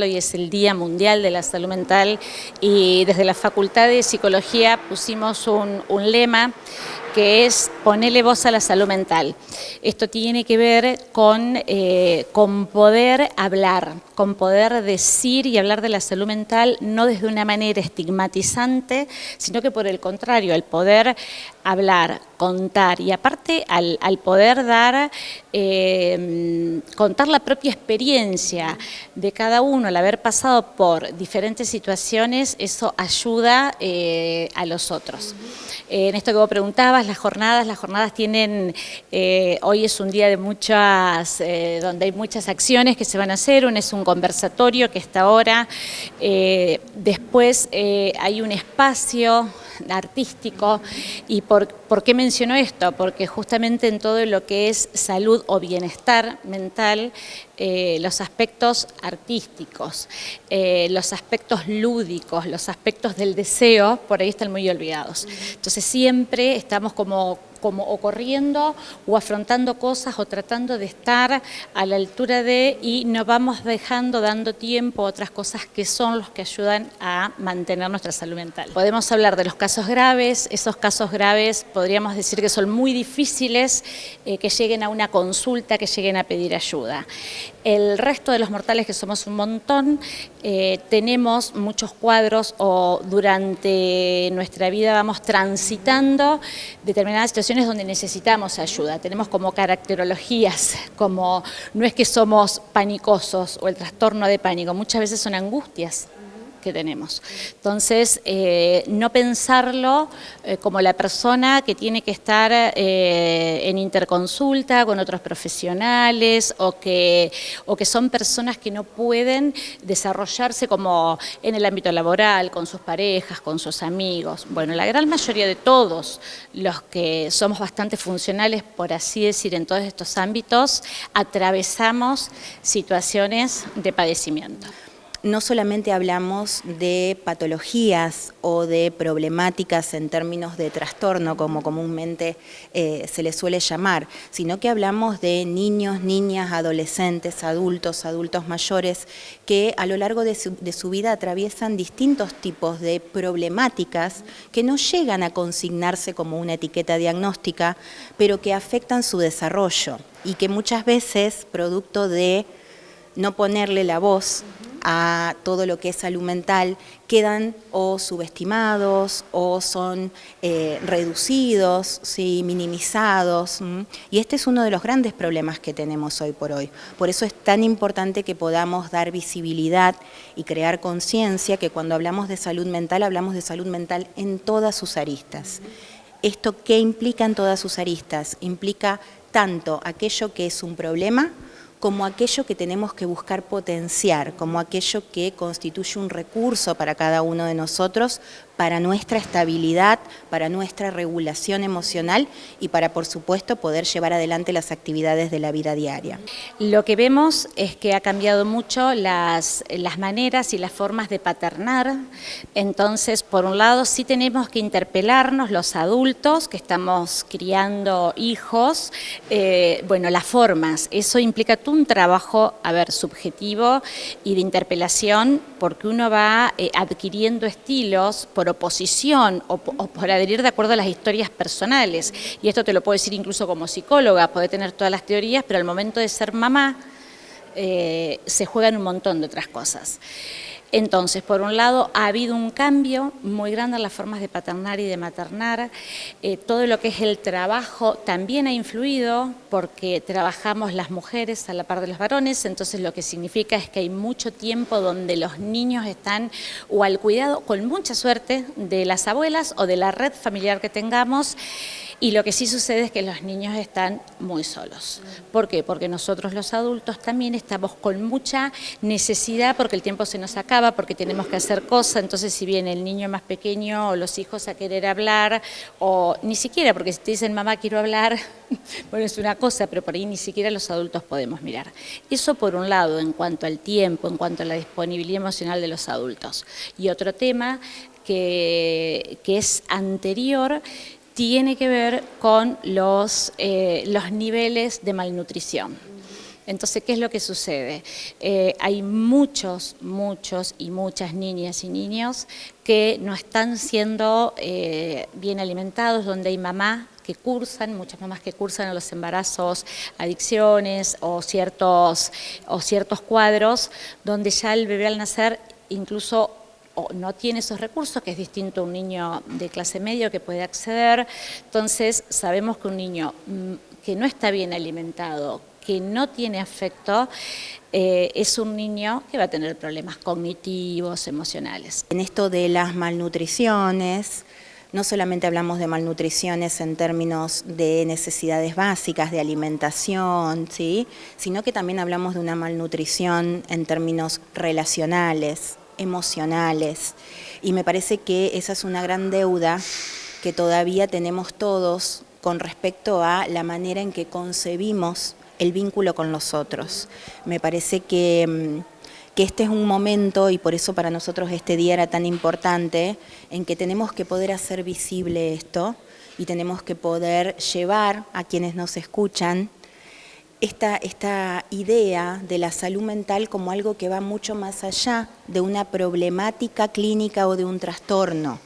Hoy es el Día Mundial de la Salud Mental y desde la Facultad de Psicología pusimos un lema que es ponerle voz a la salud mental. Esto tiene que ver con poder hablar, con poder decir y hablar de la salud mental no desde una manera estigmatizante, sino que por el contrario, al poder hablar, contar y aparte al poder dar, contar la propia experiencia de cada uno, al haber pasado por diferentes situaciones, eso ayuda a los otros. En esto que vos preguntabas, las jornadas tienen, hoy es un día de donde hay muchas acciones que se van a hacer. Uno es un conversatorio que está ahora, después hay un espacio artístico. ¿Y por qué menciono esto? Porque justamente en todo lo que es salud o bienestar mental, los aspectos artísticos, los aspectos lúdicos, los aspectos del deseo, por ahí están muy olvidados. Entonces siempre estamos como o corriendo o afrontando cosas o tratando de estar a la altura de, y no vamos dando tiempo a otras cosas que son los que ayudan a mantener nuestra salud mental. Podemos hablar de los casos graves. Esos casos graves podríamos decir que son muy difíciles que lleguen a una consulta, que lleguen a pedir ayuda. El resto de los mortales, que somos un montón, tenemos muchos cuadros o durante nuestra vida vamos transitando determinadas situaciones donde necesitamos ayuda. Tenemos como caracterologías, como no es que somos panicosos o el trastorno de pánico, muchas veces son angustias que tenemos. Entonces, no pensarlo como la persona que tiene que estar en interconsulta con otros profesionales o que son personas que no pueden desarrollarse como en el ámbito laboral, con sus parejas, con sus amigos. Bueno, la gran mayoría de todos los que somos bastante funcionales, por así decir, en todos estos ámbitos, atravesamos situaciones de padecimiento. No solamente hablamos de patologías o de problemáticas en términos de trastorno, como comúnmente se les suele llamar, sino que hablamos de niños, niñas, adolescentes, adultos mayores, que a lo largo de su vida atraviesan distintos tipos de problemáticas que no llegan a consignarse como una etiqueta diagnóstica, pero que afectan su desarrollo y que muchas veces, producto de no ponerle la voz a todo lo que es salud mental, quedan o subestimados o son reducidos, ¿sí? Minimizados. Y este es uno de los grandes problemas que tenemos hoy por hoy. Por eso es tan importante que podamos dar visibilidad y crear conciencia que cuando hablamos de salud mental en todas sus aristas. ¿Esto qué implica en todas sus aristas? Implica tanto aquello que es un problema como aquello que tenemos que buscar potenciar, como aquello que constituye un recurso para cada uno de nosotros, para nuestra estabilidad, para nuestra regulación emocional y para, por supuesto, poder llevar adelante las actividades de la vida diaria. Lo que vemos es que ha cambiado mucho las maneras y las formas de paternar. Entonces, por un lado, sí tenemos que interpelarnos los adultos que estamos criando hijos, bueno, las formas. Eso implica todo un trabajo, subjetivo y de interpelación, porque uno va adquiriendo estilos por oposición o por adherir de acuerdo a las historias personales. Y esto te lo puedo decir incluso como psicóloga, puede tener todas las teorías, pero al momento de ser mamá se juegan un montón de otras cosas. Entonces, por un lado, ha habido un cambio muy grande en las formas de paternar y de maternar. Todo lo que es el trabajo también ha influido porque trabajamos las mujeres a la par de los varones, entonces lo que significa es que hay mucho tiempo donde los niños están o al cuidado, con mucha suerte, de las abuelas o de la red familiar que tengamos. Y lo que sí sucede es que los niños están muy solos. ¿Por qué? Porque nosotros los adultos también estamos con mucha necesidad porque el tiempo se nos acaba, porque tenemos que hacer cosas. Entonces, si viene el niño más pequeño o los hijos a querer hablar, o ni siquiera, porque si te dicen mamá quiero hablar, bueno, es una cosa, pero por ahí ni siquiera los adultos podemos mirar. Eso por un lado, en cuanto al tiempo, en cuanto a la disponibilidad emocional de los adultos. Y otro tema que es anterior, tiene que ver con los niveles de malnutrición. Entonces, ¿qué es lo que sucede? Hay muchos y muchas niñas y niños que no están siendo bien alimentados, donde hay muchas mamás que cursan a los embarazos, adicciones o ciertos cuadros, donde ya el bebé al nacer incluso no tiene esos recursos, que es distinto a un niño de clase media que puede acceder. Entonces sabemos que un niño que no está bien alimentado, que no tiene afecto, es un niño que va a tener problemas cognitivos, emocionales. En esto de las malnutriciones, no solamente hablamos de malnutriciones en términos de necesidades básicas, de alimentación, ¿sí?, sino que también hablamos de una malnutrición en términos relacionales, emocionales, y me parece que esa es una gran deuda que todavía tenemos todos con respecto a la manera en que concebimos el vínculo con los otros. Me parece que este es un momento, y por eso para nosotros este día era tan importante, en que tenemos que poder hacer visible esto y tenemos que poder llevar a quienes nos escuchan esta idea de la salud mental como algo que va mucho más allá de una problemática clínica o de un trastorno.